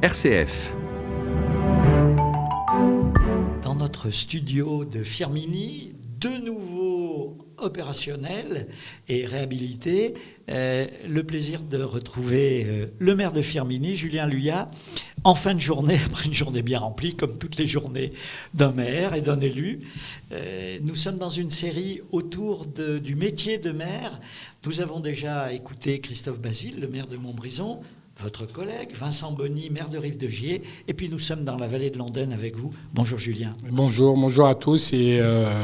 RCF. Dans notre studio de Firminy, de nouveau opérationnel et réhabilité, le plaisir de retrouver le maire de Firminy, Julien Luyat, en fin de journée, après une journée bien remplie, comme toutes les journées d'un maire et d'un élu. Nous sommes dans une série autour du métier de maire. Nous avons déjà écouté Christophe Basile, le maire de Montbrison, votre collègue, Vincent Bonny, maire de Rive-de-Gier, et puis nous sommes dans la vallée de l'Andenne avec vous. Bonjour Julien. Bonjour à tous, et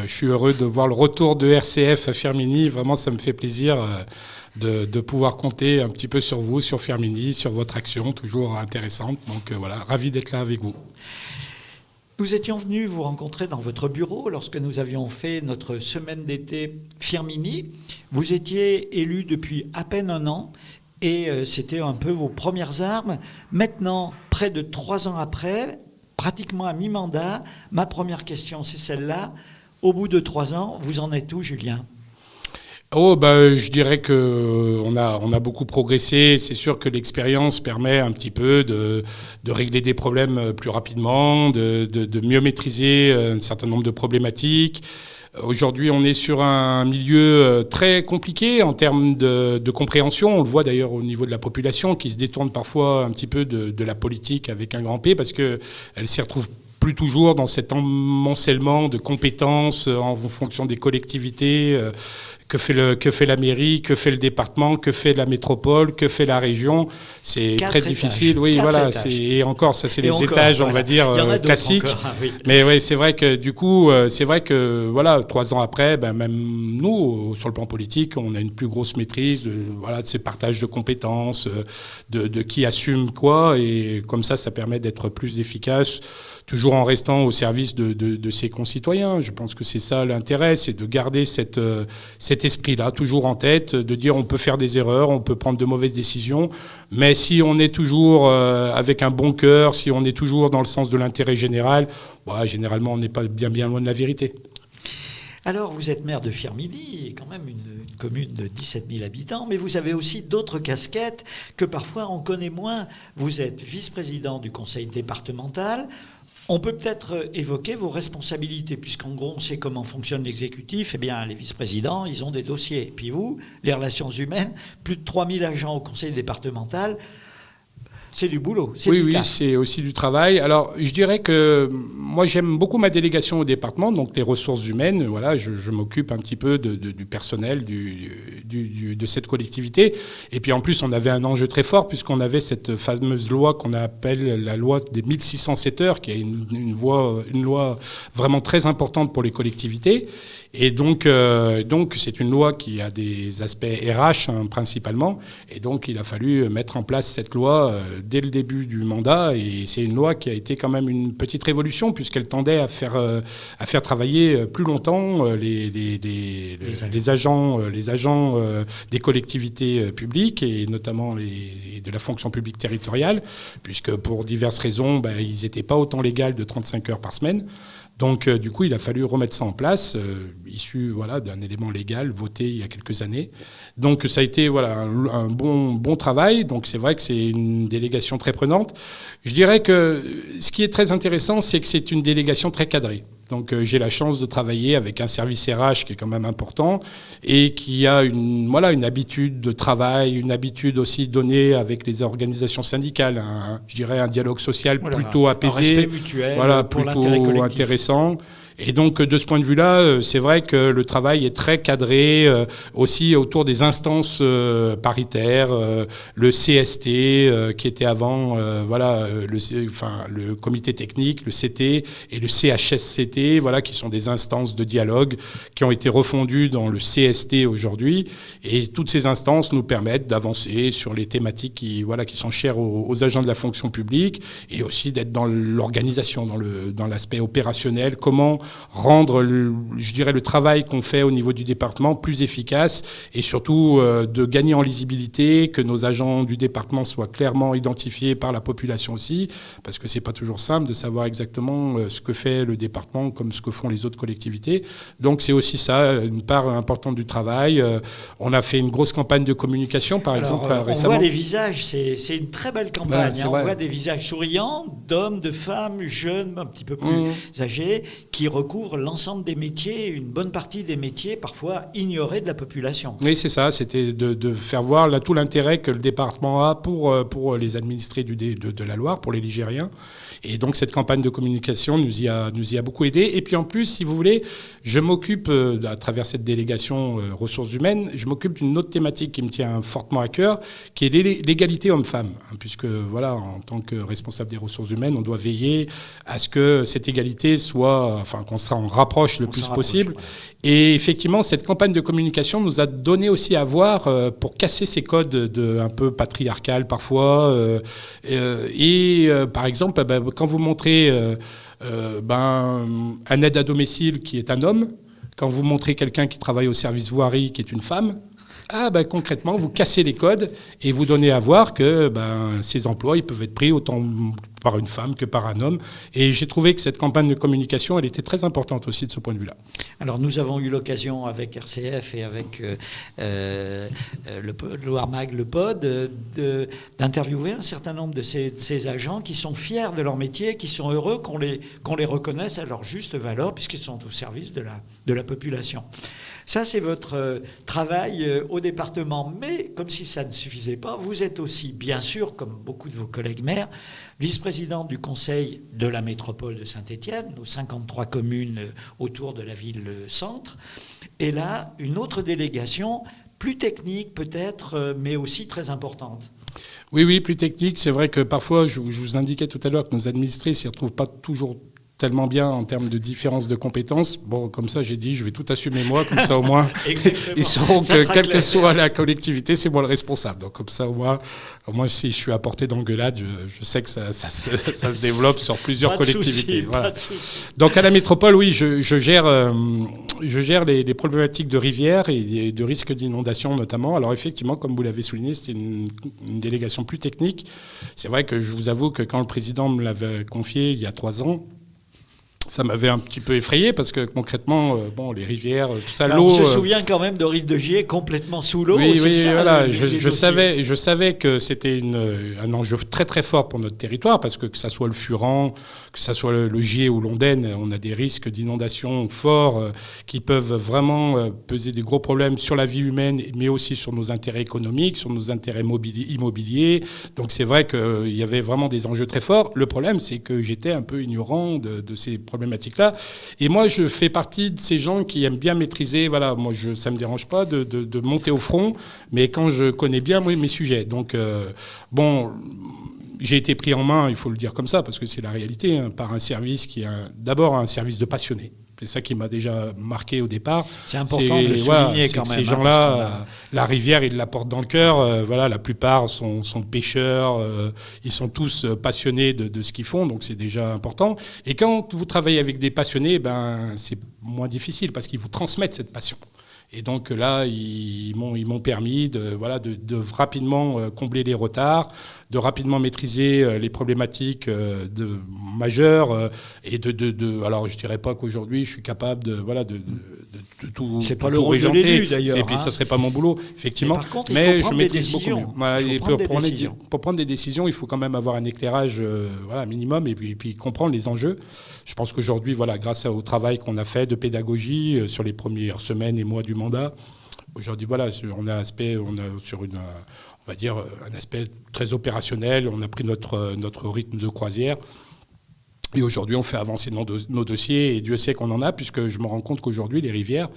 je suis heureux de voir le retour de RCF à Firminy. Vraiment, ça me fait plaisir de pouvoir compter un petit peu sur vous, sur Firminy, sur votre action, toujours intéressante. Donc voilà, ravi d'être là avec vous. Nous étions venus vous rencontrer dans votre bureau lorsque nous avions fait notre semaine d'été Firminy. Vous étiez élu depuis à peine un an. Et c'était un peu vos premières armes. Maintenant, près de 3 ans après, pratiquement à mi-mandat, ma première question, c'est celle-là. Au bout de 3 ans, vous en êtes où, Julien ? Je dirais qu'on a beaucoup progressé. C'est sûr que l'expérience permet un petit peu de régler des problèmes plus rapidement, de mieux maîtriser un certain nombre de problématiques. Aujourd'hui, on est sur un milieu très compliqué en termes de compréhension. On le voit d'ailleurs au niveau de la population qui se détourne parfois un petit peu de la politique avec un grand P parce qu'elle s'y retrouve plus toujours dans cet amoncellement de compétences en fonction des collectivités. Que fait la mairie, que fait le département, que fait la métropole, que fait la région. C'est très difficile. Oui, voilà. Et encore, ça, c'est les étages, on va dire, classiques. Encore, oui. Mais oui, c'est vrai que du coup, voilà, 3 ans après, même nous, sur le plan politique, on a une plus grosse maîtrise de ces partages de compétences, de qui assume quoi. Et comme ça permet d'être plus efficace, toujours en restant au service de ses concitoyens. Je pense que c'est ça l'intérêt, c'est de garder cet esprit-là toujours en tête, de dire on peut faire des erreurs, on peut prendre de mauvaises décisions, mais si on est toujours avec un bon cœur, si on est toujours dans le sens de l'intérêt général, généralement on n'est pas bien loin de la vérité. Alors, vous êtes maire de Firminy, quand même une commune de 17 000 habitants, mais vous avez aussi d'autres casquettes que parfois on connaît moins. Vous êtes vice-président du conseil départemental. On peut peut-être évoquer vos responsabilités, puisqu'en gros, on sait comment fonctionne l'exécutif. Eh bien, les vice-présidents, ils ont des dossiers. Et puis vous, les relations humaines, plus de 3000 agents au conseil départemental, c'est du boulot. Oui, c'est aussi du travail. Alors, je dirais que moi, j'aime beaucoup ma délégation au département, donc les ressources humaines. Voilà, je m'occupe un petit peu du personnel de cette collectivité. Et puis, en plus, on avait un enjeu très fort, puisqu'on avait cette fameuse loi qu'on appelle la loi des 1607 heures, qui est une loi vraiment très importante pour les collectivités. Et donc, c'est une loi qui a des aspects RH principalement. Et donc, il a fallu mettre en place cette loi dès le début du mandat. Et c'est une loi qui a été quand même une petite révolution puisqu'elle tendait à faire travailler plus longtemps les agents des collectivités publiques et notamment de la fonction publique territoriale, puisque pour diverses raisons, ils n'étaient pas autant légaux de 35 heures par semaine. Donc, du coup, il a fallu remettre ça en place, issu d'un élément légal voté il y a quelques années. Donc, ça a été un bon travail. Donc, c'est vrai que c'est une délégation très prenante. Je dirais que ce qui est très intéressant, c'est que c'est une délégation très cadrée. Donc, j'ai la chance de travailler avec un service RH qui est quand même important et qui a une habitude de travail, une habitude aussi donnée avec les organisations syndicales. Je dirais un dialogue social plutôt apaisé, un respect mutuel, pour plutôt l'intérêt collectif. Intéressant. Et donc, de ce point de vue-là, c'est vrai que le travail est très cadré aussi autour des instances paritaires, le CST qui était avant, le comité technique, le CT et le CHSCT, qui sont des instances de dialogue qui ont été refondues dans le CST aujourd'hui. Et toutes ces instances nous permettent d'avancer sur les thématiques qui sont chères aux agents de la fonction publique et aussi d'être dans l'organisation, dans l'aspect opérationnel. Comment rendre, je dirais, le travail qu'on fait au niveau du département plus efficace et surtout de gagner en lisibilité, que nos agents du département soient clairement identifiés par la population aussi, parce que c'est pas toujours simple de savoir exactement ce que fait le département comme ce que font les autres collectivités. Donc c'est aussi ça, une part importante du travail. On a fait une grosse campagne de communication, par exemple, récemment. On voit les visages, c'est une très belle campagne. Voilà, on voit des visages souriants d'hommes, de femmes, jeunes, un petit peu plus âgés, qui recouvrent l'ensemble des métiers, une bonne partie des métiers parfois ignorés de la population. Oui, c'est ça, c'était de faire voir tout l'intérêt que le département a pour les administrés de la Loire, pour les Ligériens. Et donc cette campagne de communication nous y a beaucoup aidé. Et puis en plus, si vous voulez, je m'occupe, à travers cette délégation ressources humaines, je m'occupe d'une autre thématique qui me tient fortement à cœur, qui est l'égalité homme-femme. Puisque voilà, en tant que responsable des ressources humaines, on doit veiller à ce que cette égalité qu'on s'en rapproche le plus possible. Ouais. Et effectivement, cette campagne de communication nous a donné aussi à voir pour casser ces codes un peu patriarcal parfois. Par exemple, quand vous montrez un aide à domicile qui est un homme, quand vous montrez quelqu'un qui travaille au service voirie qui est une femme, concrètement, vous cassez les codes et vous donnez à voir que ces emplois ils peuvent être pris autant par une femme que par un homme. Et j'ai trouvé que cette campagne de communication, elle était très importante aussi de ce point de vue-là. Alors nous avons eu l'occasion avec RCF et avec le Warmag, le POD, d'interviewer un certain nombre de ces agents qui sont fiers de leur métier, qui sont heureux qu'on les reconnaisse à leur juste valeur puisqu'ils sont au service de la population. Ça, c'est votre travail au département. Mais comme si ça ne suffisait pas, vous êtes aussi, bien sûr, comme beaucoup de vos collègues maires, vice-président du conseil de la métropole de Saint-Étienne, nos 53 communes autour de la ville-centre. Et là, une autre délégation, plus technique peut-être, mais aussi très importante. Oui, plus technique. C'est vrai que parfois, je vous indiquais tout à l'heure que nos administrés ne s'y retrouvent pas toujours tellement bien en termes de différence de compétences. Bon, comme ça, j'ai dit, je vais tout assumer moi, comme ça au moins, ils sauront que quelle que soit la collectivité, c'est moi le responsable. Donc comme ça, au moins si je suis à portée d'engueulade, je sais que ça se développe sur plusieurs collectivités. Voilà. Donc à la métropole, oui, je gère les problématiques de rivières et de risques d'inondation notamment. Alors effectivement, comme vous l'avez souligné, c'était une délégation plus technique. C'est vrai que je vous avoue que quand le président me l'avait confié il y a 3 ans, ça m'avait un petit peu effrayé parce que concrètement, les rivières, tout ça, l'eau. On se souvient quand même de Rive de Gier complètement sous l'eau. Oui, voilà. Je savais que c'était un enjeu très très fort pour notre territoire parce que ça soit le Furan, que ça soit le Gier ou l'Ondaine, on a des risques d'inondation forts qui peuvent vraiment peser des gros problèmes sur la vie humaine, mais aussi sur nos intérêts économiques, sur nos intérêts immobiliers. Donc c'est vrai qu'il y avait vraiment des enjeux très forts. Le problème, c'est que j'étais un peu ignorant de ces problématiques-là. Et moi, je fais partie de ces gens qui aiment bien maîtriser. Voilà, moi, ça me dérange pas de monter au front, mais quand je connais bien mes sujets. Donc, j'ai été pris en main, il faut le dire comme ça, parce que c'est la réalité, par un service qui est d'abord un service de passionnés. C'est ça qui m'a déjà marqué au départ. C'est important de le souligner quand même. Ces gens-là, la rivière, ils la portent dans le cœur. La plupart sont pêcheurs. Ils sont tous passionnés de ce qu'ils font, donc c'est déjà important. Et quand vous travaillez avec des passionnés, c'est moins difficile parce qu'ils vous transmettent cette passion. Et donc là, ils m'ont permis de rapidement combler les retards, de rapidement maîtriser les problématiques majeures et alors je dirais pas qu'aujourd'hui je suis capable de tout. C'est pas le rôle de l'élu d'ailleurs. Et puis ça serait pas mon boulot, effectivement. Mais je maîtrise beaucoup mieux. Pour prendre des décisions, il faut quand même avoir un éclairage minimum et puis comprendre les enjeux. Je pense qu'aujourd'hui, grâce au travail qu'on a fait de pédagogie sur les premières semaines et mois du mandat, aujourd'hui, on a sur on va dire un aspect très opérationnel. On a pris notre rythme de croisière. Et aujourd'hui, on fait avancer nos dossiers, et Dieu sait qu'on en a, puisque je me rends compte qu'aujourd'hui, les rivières,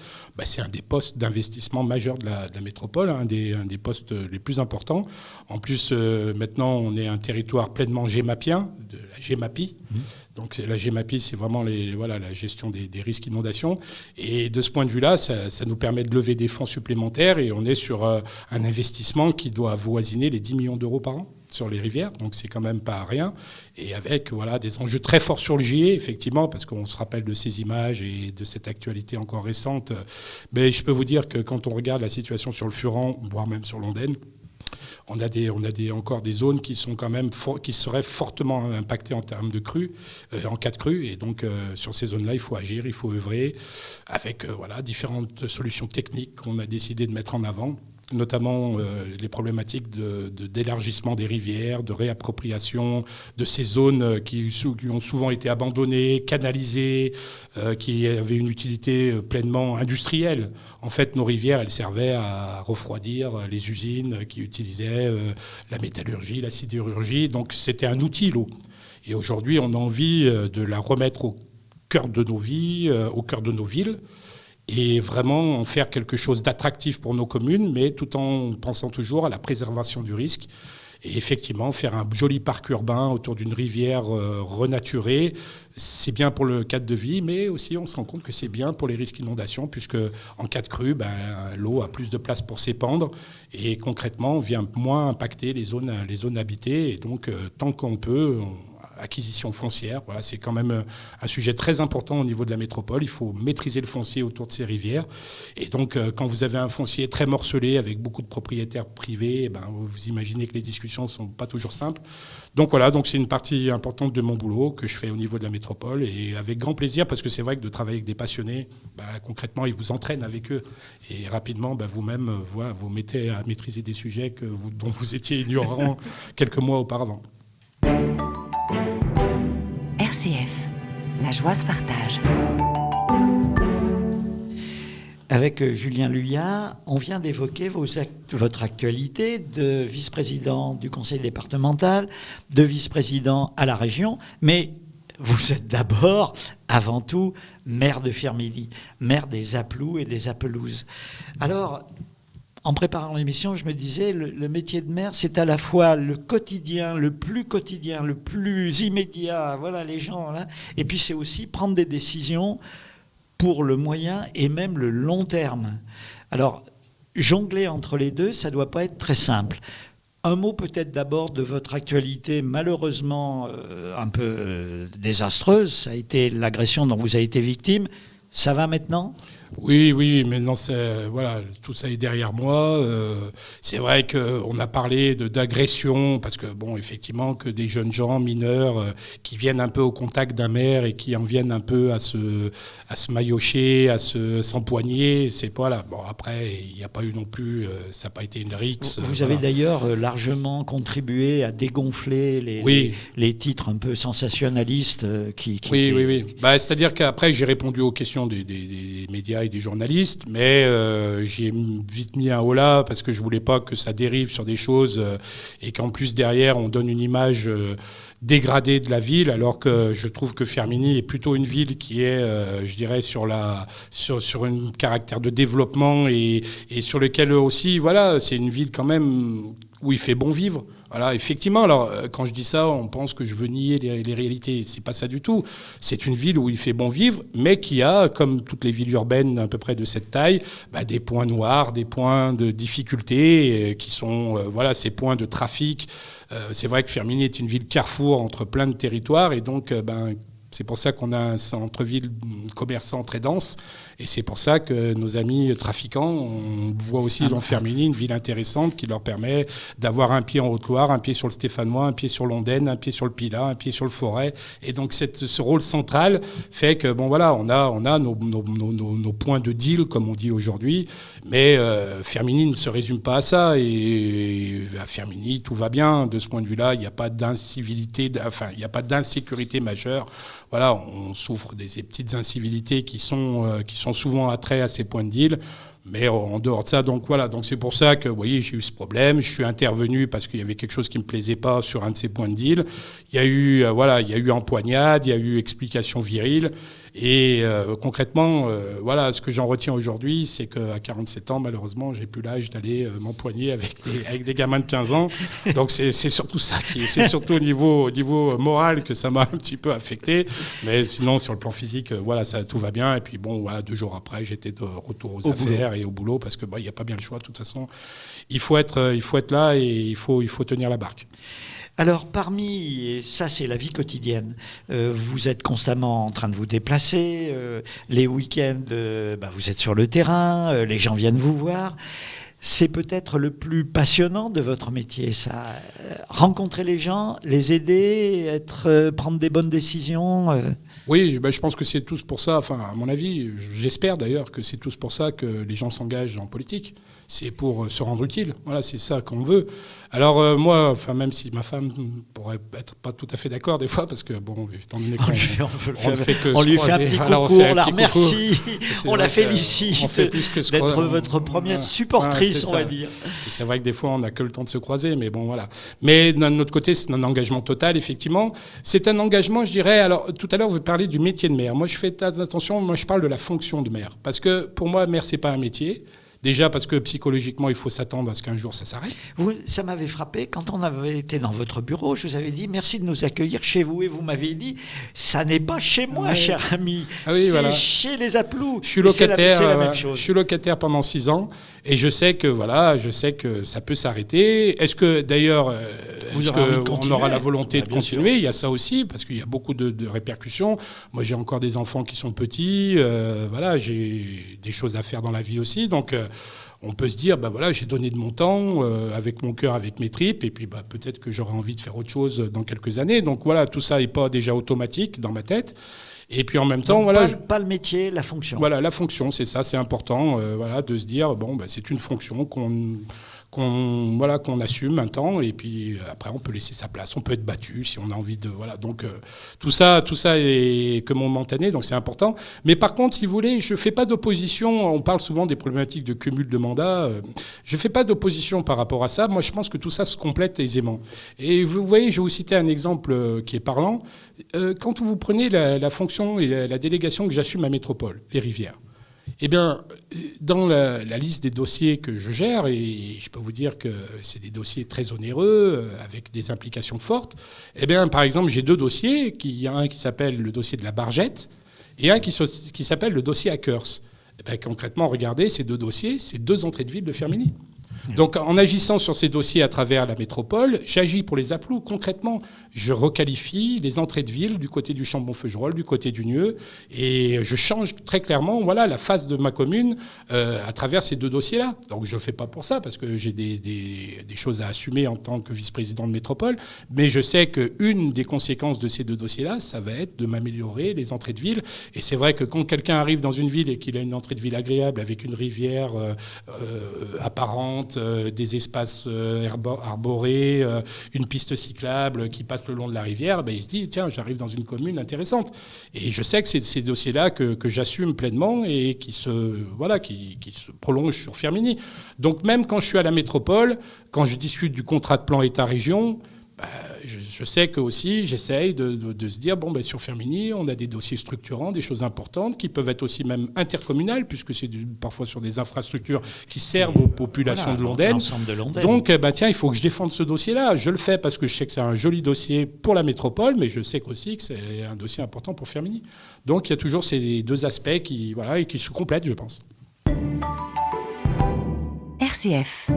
c'est un des postes d'investissement majeurs de la métropole, un des postes les plus importants. En plus, maintenant, on est un territoire pleinement gémapien, de la Gémapi. Donc la Gémapi, c'est vraiment la gestion des risques d'inondation. Et de ce point de vue-là, ça nous permet de lever des fonds supplémentaires, et on est sur un investissement qui doit avoisiner les 10 millions d'euros par an. sur les rivières, donc c'est quand même pas rien. Et avec des enjeux très forts sur le GIE, effectivement, parce qu'on se rappelle de ces images et de cette actualité encore récente. Mais je peux vous dire que quand on regarde la situation sur le Furan, voire même sur l'Ondaine, on a encore des zones qui sont quand même qui seraient fortement impactées en termes de crue, en cas de crue. Et donc sur ces zones-là, il faut agir, il faut œuvrer avec différentes solutions techniques qu'on a décidé de mettre en avant, notamment les problématiques d'élargissement des rivières, de réappropriation de ces zones qui ont souvent été abandonnées, canalisées, qui avaient une utilité pleinement industrielle. En fait, nos rivières, elles servaient à refroidir les usines qui utilisaient la métallurgie, la sidérurgie. Donc c'était un outil, l'eau. Et aujourd'hui, on a envie de la remettre au cœur de nos vies, au cœur de nos villes, et vraiment en faire quelque chose d'attractif pour nos communes, mais tout en pensant toujours à la préservation du risque. Et effectivement, faire un joli parc urbain autour d'une rivière renaturée, c'est bien pour le cadre de vie, mais aussi on se rend compte que c'est bien pour les risques d'inondation, puisque en cas de crue, l'eau a plus de place pour s'épandre, et concrètement, on vient moins impacter les zones habitées. Et donc, tant qu'on peut, acquisition foncière, c'est quand même un sujet très important au niveau de la métropole. Il faut maîtriser le foncier autour de ces rivières. Et donc, quand vous avez un foncier très morcelé avec beaucoup de propriétaires privés, vous imaginez que les discussions ne sont pas toujours simples. Donc donc c'est une partie importante de mon boulot que je fais au niveau de la métropole, et avec grand plaisir, parce que c'est vrai que de travailler avec des passionnés, concrètement, ils vous entraînent avec eux. Et rapidement, vous-même, vous mettez à maîtriser des sujets dont vous étiez ignorant quelques mois auparavant. RCF, la joie se partage. Avec Julien Luyat, on vient d'évoquer votre actualité de vice-président du conseil départemental, de vice-président à la région, mais vous êtes d'abord, avant tout, maire de Firminy, maire des Appelous et des Appelouses. Alors, en préparant l'émission, je me disais, le métier de maire, c'est à la fois le quotidien, le plus immédiat, les gens là, et puis c'est aussi prendre des décisions pour le moyen et même le long terme. Alors, jongler entre les deux, ça ne doit pas être très simple. Un mot peut-être d'abord de votre actualité malheureusement un peu désastreuse, ça a été l'agression dont vous avez été victime. Ça va maintenant ? Oui, maintenant, tout ça est derrière moi. C'est vrai qu'on a parlé d'agression, parce que, effectivement, que des jeunes gens mineurs qui viennent un peu au contact d'un maire et qui en viennent un peu à se maillotcher, à s'empoigner, c'est pas là. Bon, après, il n'y a pas eu non plus, ça n'a pas été une rixe. Vous avez d'ailleurs largement contribué à dégonfler les titres un peu sensationnalistes qui Oui. C'est-à-dire qu'après, j'ai répondu aux questions des médias et des journalistes, mais j'ai vite mis un holà parce que je voulais pas que ça dérive sur des choses et qu'en plus derrière on donne une image dégradée de la ville, alors que je trouve que Firminy est plutôt une ville qui est, je dirais, sur un caractère de développement et sur lequel aussi, c'est une ville quand même où il fait bon vivre. Voilà, effectivement. Alors, quand je dis ça, on pense que je veux nier les réalités. C'est pas ça du tout. C'est une ville où il fait bon vivre, mais qui a, comme toutes les villes urbaines à peu près de cette taille, des points noirs, des points de difficulté, qui sont, ces points de trafic. C'est vrai que Firminy est une ville carrefour entre plein de territoires, et donc, c'est pour ça qu'on a un centre-ville commerçant très dense. Et c'est pour ça que nos amis trafiquants, on voit aussi dans Firminy une ville intéressante qui leur permet d'avoir un pied en Haute-Loire, un pied sur le Stéphanois, un pied sur l'Ondaine, un pied sur le Pilat, un pied sur le Forêt. Et donc ce rôle central fait que on a nos points de deal, comme on dit aujourd'hui. Mais Firminy ne se résume pas à ça. Et à Firminy, tout va bien. De ce point de vue-là, il n'y a pas d'incivilité, il n'y a pas d'insécurité majeure. On souffre des petites incivilités qui sont souvent attraits à ces points de deal. Mais en dehors de ça, donc c'est pour ça que, vous voyez, j'ai eu ce problème. Je suis intervenu parce qu'il y avait quelque chose qui me plaisait pas sur un de ces points de deal. Il y a eu empoignade, il y a eu explication virile. Et concrètement, voilà, ce que j'en retiens aujourd'hui, c'est qu'à 47 ans, malheureusement, j'ai plus l'âge d'aller m'empoigner avec des gamins de 15 ans. Donc c'est surtout ça, c'est surtout au niveau moral que ça m'a un petit peu affecté. Mais sinon, sur le plan physique, voilà, tout va bien. Et puis bon, voilà, 2 jours après, j'étais de retour aux affaires et au boulot parce que il n'y a pas bien le choix. De toute façon, il faut être là et il faut tenir la barque. Alors, et ça c'est la vie quotidienne, vous êtes constamment en train de vous déplacer, les week-ends, vous êtes sur le terrain, les gens viennent vous voir. C'est peut-être le plus passionnant de votre métier, ça. Rencontrer les gens, les aider, prendre des bonnes décisions. Oui, je pense que c'est tous pour ça, enfin, à mon avis, j'espère d'ailleurs que c'est tous pour ça que les gens s'engagent en politique. C'est pour se rendre utile. Voilà, c'est ça qu'on veut. Alors moi, enfin, même si ma femme pourrait être pas tout à fait d'accord des fois, parce que bon, étant donné qu'on on lui fait un petit coucou, on la remercie, on la félicite d'être votre première supportrice, on va dire. C'est vrai que des fois, on n'a que le temps de se croiser, mais bon, voilà. Mais d'un autre côté, c'est un engagement total, effectivement. C'est un engagement, je dirais. Alors, tout à l'heure, vous parlez du métier de maire. Moi, je fais attention. Moi, je parle de la fonction de maire, parce que pour moi, maire, c'est pas un métier. Déjà parce que psychologiquement, il faut s'attendre à ce qu'un jour, ça s'arrête. Ça m'avait frappé, quand on avait été dans votre bureau, je vous avais dit merci de nous accueillir chez vous. Et vous m'avez dit, ça n'est pas chez moi, cher ami, c'est chez les Aplous. Je suis locataire, c'est la même chose. Je suis locataire pendant 6 ans et je sais que ça peut s'arrêter. Est-ce que d'ailleurs, on aura la volonté de continuer? Il y a ça aussi, parce qu'il y a beaucoup de répercussions. Moi, j'ai encore des enfants qui sont petits. Voilà, j'ai des choses à faire dans la vie aussi. Donc, on peut se dire, voilà, j'ai donné de mon temps, avec mon cœur, avec mes tripes, et puis peut-être que j'aurai envie de faire autre chose dans quelques années. Donc voilà, tout ça n'est pas déjà automatique dans ma tête. Et puis en même temps, donc, voilà, pas le métier, la fonction. Voilà, la fonction, c'est ça, c'est important, voilà, de se dire c'est une fonction qu'on assume un temps, et puis après on peut laisser sa place, on peut être battu si on a envie de, voilà. Donc tout ça est que momentané, donc c'est important. Mais par contre, si vous voulez, je fais pas d'opposition. On parle souvent des problématiques de cumul de mandats. Je fais pas d'opposition par rapport à ça. Moi, je pense que tout ça se complète aisément. Et vous voyez, je vais vous citer un exemple qui est parlant. Quand vous prenez la fonction et la délégation que j'assume à Métropole, les rivières. Eh bien, dans la liste des dossiers que je gère, et je peux vous dire que c'est des dossiers très onéreux, avec des implications fortes, eh bien, par exemple, j'ai 2 dossiers. Il y a un qui s'appelle le dossier de la Bargette et un qui s'appelle le dossier Hackers. Eh bien, concrètement, regardez, ces 2 dossiers, c'est 2 entrées de ville de Firminy. Donc, en agissant sur ces dossiers à travers la métropole, j'agis pour les Aplous. Concrètement, je requalifie les entrées de ville du côté du Chambon-Feugerolles, du côté du Nieu, et je change très clairement, voilà, la face de ma commune à travers ces 2 dossiers-là. Donc, je ne fais pas pour ça, parce que j'ai des choses à assumer en tant que vice-président de métropole, mais je sais qu'une des conséquences de ces 2 dossiers-là, ça va être de m'améliorer les entrées de ville. Et c'est vrai que quand quelqu'un arrive dans une ville et qu'il a une entrée de ville agréable, avec une rivière apparente, des espaces arborés, une piste cyclable qui passe le long de la rivière, il se dit, tiens, j'arrive dans une commune intéressante. Et je sais que c'est ces dossiers-là que j'assume pleinement et qui se prolongent sur Firminy. Donc même quand je suis à la métropole, quand je discute du contrat de plan État-région, je sais que aussi j'essaye de se dire, sur Firminy, on a des dossiers structurants, des choses importantes qui peuvent être aussi même intercommunales, puisque c'est parfois sur des infrastructures qui servent aux populations de Londaine. L'ensemble de Londaine. Donc, tiens, il faut que je défende ce dossier-là. Je le fais parce que je sais que c'est un joli dossier pour la métropole, mais je sais aussi que c'est un dossier important pour Firminy. Donc, il y a toujours ces 2 aspects qui se complètent, je pense. RCF.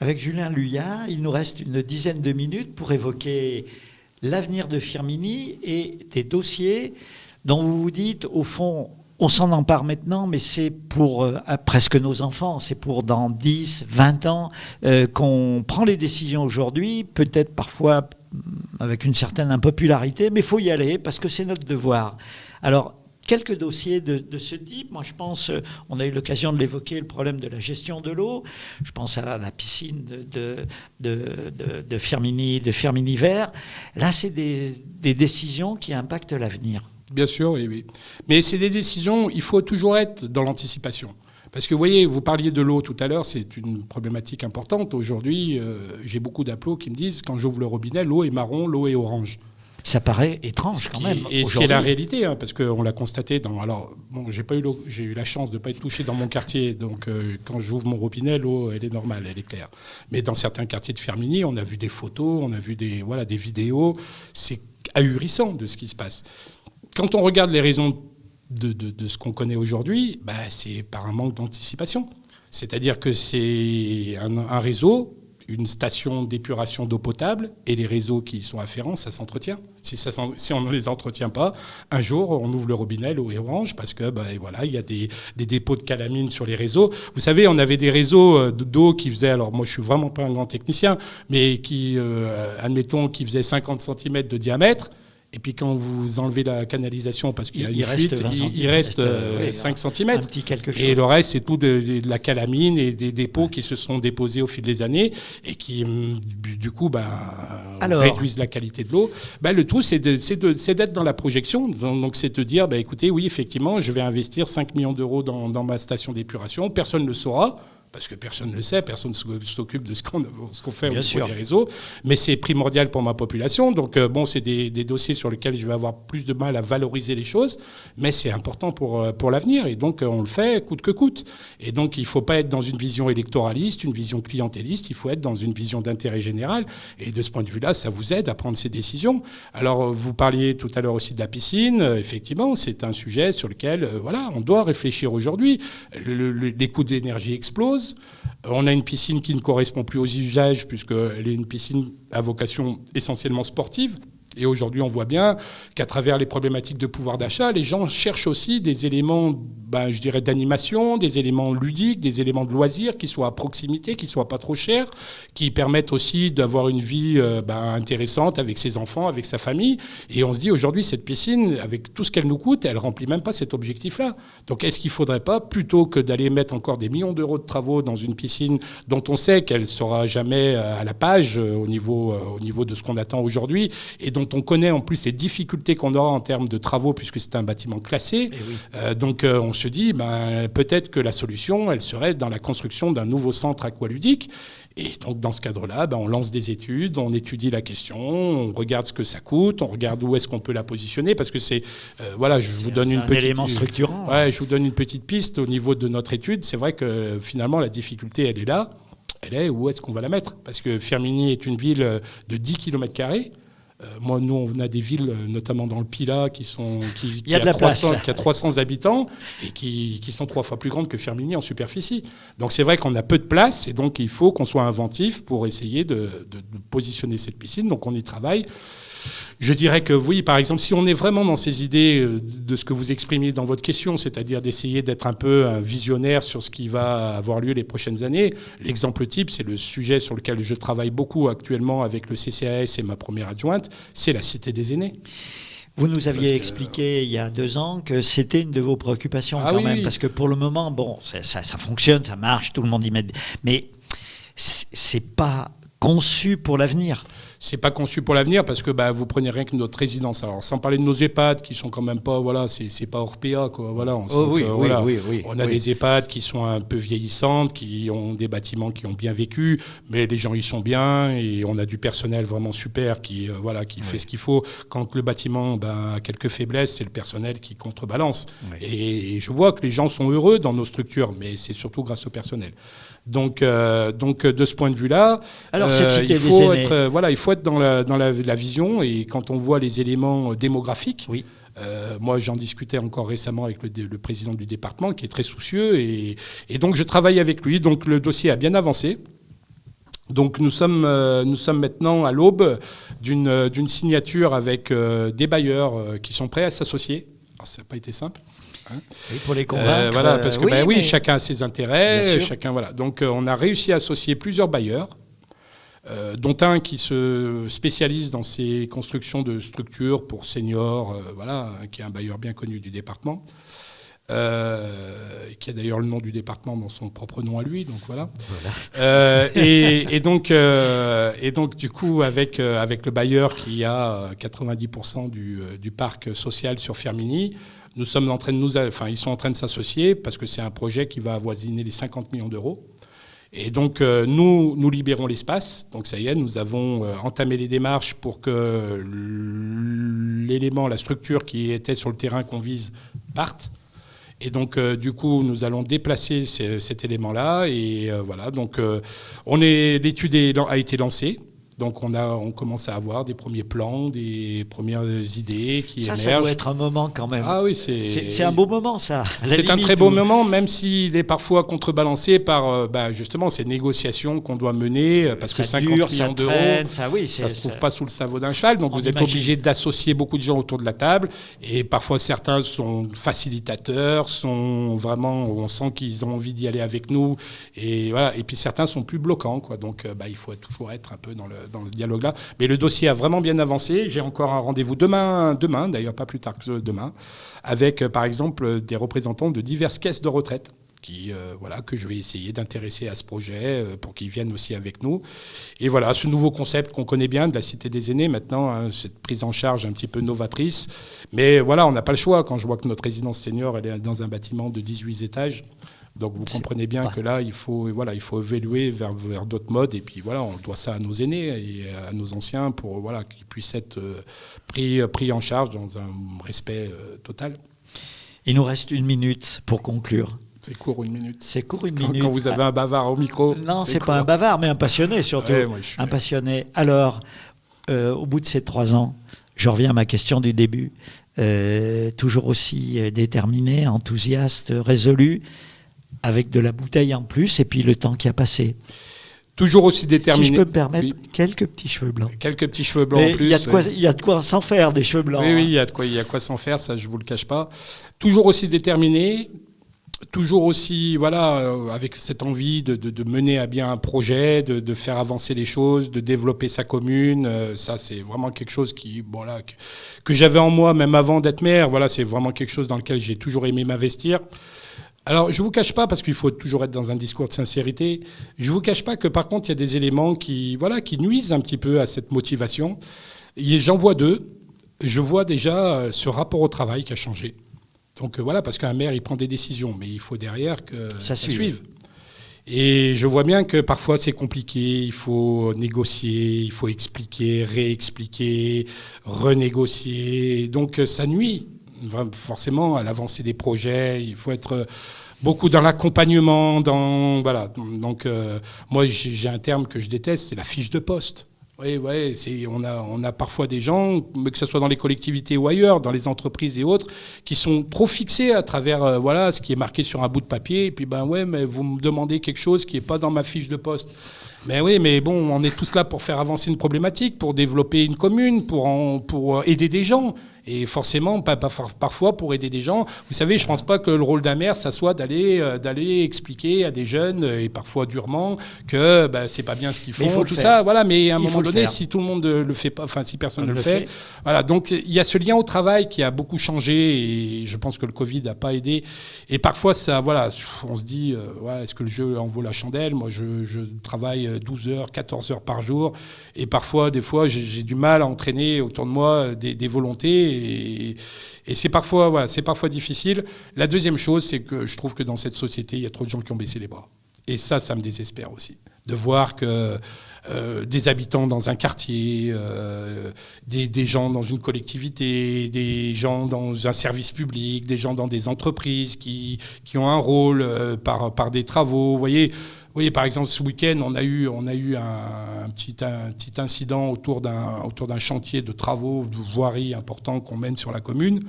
Avec Julien Luyat, il nous reste une dizaine de minutes pour évoquer l'avenir de Firminy et des dossiers dont vous vous dites, au fond, on s'en empare maintenant, mais c'est pour presque nos enfants, c'est pour dans 10, 20 ans qu'on prend les décisions aujourd'hui, peut-être parfois avec une certaine impopularité, mais il faut y aller parce que c'est notre devoir. Alors, quelques dossiers de ce type. Moi, je pense, on a eu l'occasion de l'évoquer, le problème de la gestion de l'eau. Je pense à la piscine de Firminy Vert. Là, c'est des décisions qui impactent l'avenir. Bien sûr, oui. Mais c'est des décisions, il faut toujours être dans l'anticipation. Parce que vous voyez, vous parliez de l'eau tout à l'heure, c'est une problématique importante. Aujourd'hui, j'ai beaucoup d'applos qui me disent, quand j'ouvre le robinet, l'eau est marron, l'eau est orange. Ça paraît étrange quand même. Et ce qui est la réalité, hein, parce qu'on l'a constaté dans. Alors, bon, j'ai eu la chance de ne pas être touché dans mon quartier, donc quand j'ouvre mon robinet, l'eau, elle est normale, elle est claire. Mais dans certains quartiers de Firminy, on a vu des photos, on a vu des vidéos. C'est ahurissant de ce qui se passe. Quand on regarde les raisons de ce qu'on connaît aujourd'hui, c'est par un manque d'anticipation. C'est-à-dire que c'est un réseau, une station d'épuration d'eau potable et les réseaux qui y sont afférents, ça s'entretient. Si on ne les entretient pas, un jour, on ouvre le robinet, l'eau est orange parce que il y a des dépôts de calamine sur les réseaux. Vous savez, on avait des réseaux d'eau qui faisaient, alors moi je suis vraiment pas un grand technicien, mais qui, admettons, qui faisaient 50 cm de diamètre. Et puis quand vous enlevez la canalisation parce qu'il y a une fuite, il reste 5 cm. Un petit quelque chose. Et le reste, c'est tout de la calamine et des dépôts qui se sont déposés au fil des années et qui, du coup, réduisent la qualité de l'eau. Le tout, c'est d'être dans la projection. Donc, c'est de dire, écoutez, oui, effectivement, je vais investir 5 millions d'euros dans ma station d'épuration. Personne ne le saura. Parce que personne ne le sait, personne ne s'occupe de ce qu'on fait au niveau des réseaux. Mais c'est primordial pour ma population. Donc, c'est des dossiers sur lesquels je vais avoir plus de mal à valoriser les choses. Mais c'est important pour l'avenir. Et donc, on le fait coûte que coûte. Et donc, il ne faut pas être dans une vision électoraliste, une vision clientéliste. Il faut être dans une vision d'intérêt général. Et de ce point de vue-là, ça vous aide à prendre ces décisions. Alors, vous parliez tout à l'heure aussi de la piscine. Effectivement, c'est un sujet sur lequel, on doit réfléchir aujourd'hui. Les coûts d'énergie explosent. On a une piscine qui ne correspond plus aux usages puisqu'elle est une piscine à vocation essentiellement sportive. Et aujourd'hui, on voit bien qu'à travers les problématiques de pouvoir d'achat, les gens cherchent aussi des éléments, je dirais, d'animation, des éléments ludiques, des éléments de loisirs qui soient à proximité, qui ne soient pas trop chers, qui permettent aussi d'avoir une vie intéressante avec ses enfants, avec sa famille. Et on se dit aujourd'hui, cette piscine, avec tout ce qu'elle nous coûte, elle ne remplit même pas cet objectif-là. Donc est-ce qu'il ne faudrait pas, plutôt que d'aller mettre encore des millions d'euros de travaux dans une piscine dont on sait qu'elle ne sera jamais à la page au niveau de ce qu'on attend aujourd'hui et dont on connaît en plus les difficultés qu'on aura en termes de travaux puisque c'est un bâtiment classé. Donc on se dit peut-être que la solution, elle serait dans la construction d'un nouveau centre aqualudique. Et donc dans ce cadre-là, on lance des études, on étudie la question, on regarde ce que ça coûte, on regarde où est-ce qu'on peut la positionner parce que c'est je vous donne une petite élément structurant. Je vous donne une petite piste au niveau de notre étude. C'est vrai que finalement la difficulté, elle est là. Elle est où est-ce qu'on va la mettre? Parce que Firminy est une ville de 10 km². Nous, on a des villes, notamment dans le Pilat, qui a 300 habitants et qui sont 3 fois plus grandes que Firminy en superficie. Donc c'est vrai qu'on a peu de place et donc il faut qu'on soit inventif pour essayer de positionner cette piscine. Donc on y travaille. Je dirais que oui, par exemple, si on est vraiment dans ces idées de ce que vous exprimiez dans votre question, c'est-à-dire d'essayer d'être un peu un visionnaire sur ce qui va avoir lieu les prochaines années, l'exemple type, c'est le sujet sur lequel je travaille beaucoup actuellement avec le CCAS et ma première adjointe, c'est la Cité des aînés. Vous nous aviez expliqué il y a 2 ans que c'était une de vos préoccupations même, parce que pour le moment, ça fonctionne, ça marche, tout le monde y met... Mais c'est pas conçu pour l'avenir. C'est pas conçu pour l'avenir parce que vous prenez rien que notre résidence. Alors sans parler de nos EHPAD qui sont quand même pas c'est pas Orpea quoi. On a des EHPAD qui sont un peu vieillissantes, qui ont des bâtiments qui ont bien vécu, mais les gens y sont bien et on a du personnel vraiment super qui fait ce qu'il faut. Quand le bâtiment a quelques faiblesses, c'est le personnel qui contrebalance. Et je vois que les gens sont heureux dans nos structures, mais c'est surtout grâce au personnel. Donc de ce point de vue-là, il faut être dans la vision et quand on voit les éléments démographiques, moi j'en discutais encore récemment avec le président du département qui est très soucieux et donc je travaille avec lui. Donc le dossier a bien avancé. Donc nous sommes maintenant à l'aube d'une signature avec des bailleurs qui sont prêts à s'associer. Alors ça n'a pas été simple. Oui, pour les convaincre. Parce que chacun a ses intérêts, Donc on a réussi à associer plusieurs bailleurs, dont un qui se spécialise dans ces constructions de structures pour seniors, qui est un bailleur bien connu du département, qui a d'ailleurs le nom du département dans son propre nom à lui, donc voilà. Et donc du coup avec le bailleur qui a 90% du parc social sur Firminy. Ils sont en train de s'associer parce que c'est un projet qui va avoisiner les 50 millions d'euros. Et donc, nous libérons l'espace. Donc, ça y est, nous avons entamé les démarches pour que l'élément, la structure qui était sur le terrain qu'on vise parte. Et donc, du coup, nous allons déplacer cet élément-là. Et voilà, donc l'étude a été lancée. Donc, on commence à avoir des premiers plans, des premières idées qui émergent. Ça doit être un moment quand même. Ah oui, c'est un beau moment, ça. C'est un très beau moment, même s'il est parfois contrebalancé par justement ces négociations qu'on doit mener, parce que 50 millions d'euros, ça ne se trouve pas sous le sabot d'un cheval. Donc, vous êtes obligé d'associer beaucoup de gens autour de la table. Et parfois, certains sont facilitateurs, on sent qu'ils ont envie d'y aller avec nous. Et, voilà. Et puis, certains sont plus bloquants, quoi. Donc, il faut toujours être un peu dans le dialogue-là. Mais le dossier a vraiment bien avancé. J'ai encore un rendez-vous demain, d'ailleurs pas plus tard que demain, avec par exemple des représentants de diverses caisses de retraite que je vais essayer d'intéresser à ce projet pour qu'ils viennent aussi avec nous. Et voilà, ce nouveau concept qu'on connaît bien de la Cité des Aînés maintenant, cette prise en charge un petit peu novatrice. Mais voilà, on n'a pas le choix. Quand je vois que notre résidence senior, elle est dans un bâtiment de 18 étages, donc vous comprenez bien que là, il faut évoluer vers d'autres modes. Et puis voilà, on doit ça à nos aînés et à nos anciens pour qu'ils puissent être pris en charge dans un respect total. Il nous reste 1 minute pour conclure. C'est court 1 minute. C'est court 1 minute. Quand vous avez un bavard au micro. Non, c'est pas un bavard, mais un passionné surtout. Ouais, un passionné. Alors, au bout de ces 3 ans, je reviens à ma question du début. Toujours aussi déterminé, enthousiaste, résolu, avec de la bouteille en plus, et puis le temps qui a passé. Toujours aussi déterminé. Si je peux me permettre, quelques petits cheveux blancs. Quelques petits cheveux blancs en plus. Il y a de quoi s'en faire, des cheveux blancs. Oui, il y a de quoi s'en faire, ça je ne vous le cache pas. Toujours aussi déterminé, toujours aussi, avec cette envie de mener à bien un projet, de faire avancer les choses, de développer sa commune. Ça, c'est vraiment quelque chose que j'avais en moi, même avant d'être maire. Voilà, c'est vraiment quelque chose dans lequel j'ai toujours aimé m'investir. Alors, je ne vous cache pas, parce qu'il faut toujours être dans un discours de sincérité, je ne vous cache pas que par contre, il y a des éléments qui nuisent un petit peu à cette motivation. J'en vois 2. Je vois déjà ce rapport au travail qui a changé. Donc parce qu'un maire, il prend des décisions, mais il faut derrière que ça suive. Et je vois bien que parfois c'est compliqué, il faut négocier, il faut expliquer, réexpliquer, renégocier. Donc ça nuit forcément à l'avancée des projets. Il faut être beaucoup dans l'accompagnement. Donc moi j'ai un terme que je déteste, c'est la fiche de poste. Oui, on a parfois des gens, que ce soit dans les collectivités ou ailleurs, dans les entreprises et autres, qui sont trop fixés à travers ce qui est marqué sur un bout de papier. Et puis mais vous me demandez quelque chose qui n'est pas dans ma fiche de poste. Mais oui, mais bon, on est tous là pour faire avancer une problématique, pour développer une commune, pour aider des gens. Et forcément, parfois, pour aider des gens, vous savez, je ne pense pas que le rôle d'un maire, ça soit d'aller expliquer à des jeunes, et parfois durement, que c'est pas bien ce qu'ils font, tout ça. Voilà, mais à un moment donné, si tout le monde ne le fait pas, si personne ne le fait, voilà. Donc il y a ce lien au travail qui a beaucoup changé, et je pense que le Covid n'a pas aidé. Et parfois, on se dit, est-ce que le jeu en vaut la chandelle ? Moi, je travaille 12 heures, 14 heures par jour, et parfois, des fois, j'ai du mal à entraîner autour de moi des volontés. Et c'est parfois difficile. La deuxième chose, c'est que je trouve que dans cette société, il y a trop de gens qui ont baissé les bras. Et ça me désespère aussi. De voir que des habitants dans un quartier, des gens dans une collectivité, des gens dans un service public, des gens dans des entreprises qui ont un rôle par des travaux. Vous voyez, par exemple, ce week-end, on a eu un petit incident autour d'un chantier de travaux, de voirie important qu'on mène sur la commune.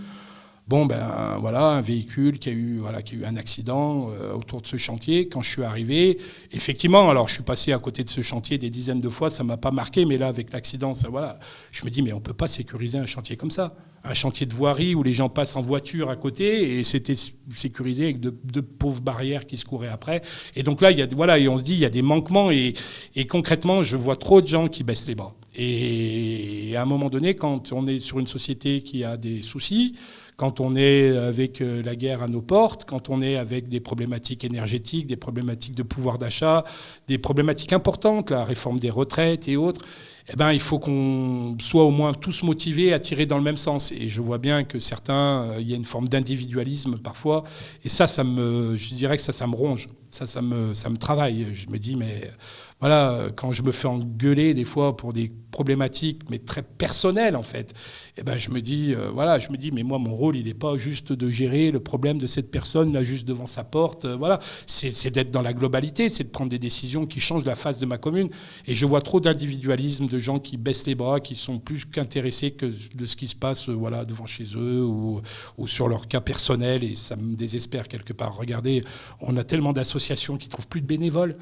Un véhicule qui a eu un accident autour de ce chantier. Quand je suis arrivé, effectivement, alors je suis passé à côté de ce chantier des dizaines de fois, ça m'a pas marqué, mais là, avec l'accident, je me dis, mais on peut pas sécuriser un chantier comme ça. Un chantier de voirie où les gens passent en voiture à côté, et c'était sécurisé avec de pauvres barrières qui se couraient après. Et donc là, et on se dit, il y a des manquements, et concrètement, je vois trop de gens qui baissent les bras. Et à un moment donné, quand on est sur une société qui a des soucis, quand on est avec la guerre à nos portes, quand on est avec des problématiques énergétiques, des problématiques de pouvoir d'achat, des problématiques importantes, la réforme des retraites et autres, il faut qu'on soit au moins tous motivés à tirer dans le même sens. Et je vois bien que certains, il y a une forme d'individualisme parfois, et je dirais que ça me ronge, ça me travaille. Je me dis, mais voilà, quand je me fais engueuler des fois pour des problématiques, mais très personnelles en fait, et ben je me dis, mais moi mon rôle il n'est pas juste de gérer le problème de cette personne là juste devant sa porte, voilà, c'est d'être dans la globalité, c'est de prendre des décisions qui changent la face de ma commune. Et je vois trop d'individualisme, de gens qui baissent les bras, qui sont plus qu'intéressés que de ce qui se passe devant chez eux ou sur leur cas personnel, et ça me désespère quelque part. Regardez, on a tellement d'associations qui ne trouvent plus de bénévoles.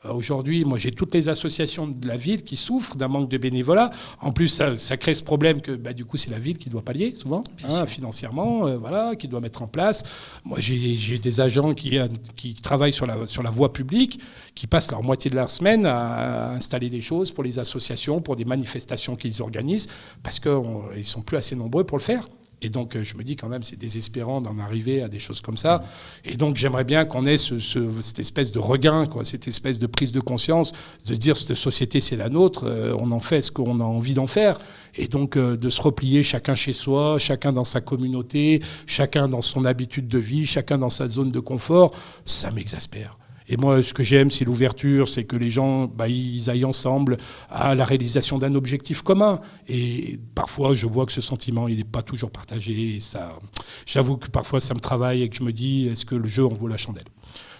Aujourd'hui, moi, j'ai toutes les associations de la ville qui souffrent d'un manque de bénévolat. En plus, ça crée ce problème que, du coup, c'est la ville qui doit pallier souvent, financièrement, qui doit mettre en place. Moi, j'ai des agents qui travaillent sur la voie publique, qui passent leur moitié de leur semaine à installer des choses pour les associations, pour des manifestations qu'ils organisent, parce qu'ils sont plus assez nombreux pour le faire. Et donc, je me dis quand même, c'est désespérant d'en arriver à des choses comme ça. Et donc, j'aimerais bien qu'on ait cette espèce de regain, cette espèce de prise de conscience, de dire cette société, c'est la nôtre, on en fait ce qu'on a envie d'en faire. Et donc, de se replier chacun chez soi, chacun dans sa communauté, chacun dans son habitude de vie, chacun dans sa zone de confort, ça m'exaspère. Et moi, ce que j'aime, c'est l'ouverture, c'est que les gens, ils aillent ensemble à la réalisation d'un objectif commun. Et parfois, je vois que ce sentiment, il n'est pas toujours partagé. Et ça, j'avoue que parfois, ça me travaille et que je me dis, est-ce que le jeu en vaut la chandelle ?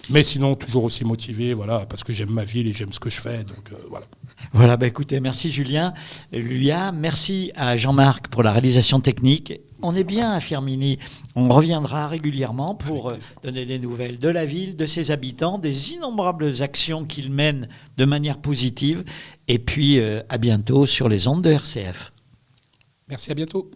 Mais sinon, toujours aussi motivé, parce que j'aime ma ville et j'aime ce que je fais. Donc, voilà. Voilà, écoutez, merci Julien. Lulia, merci à Jean-Marc pour la réalisation technique. On est bien à Firminy. On reviendra régulièrement pour donner des nouvelles de la ville, de ses habitants, des innombrables actions qu'il mène de manière positive. Et puis, à bientôt sur les ondes de RCF. Merci, à bientôt.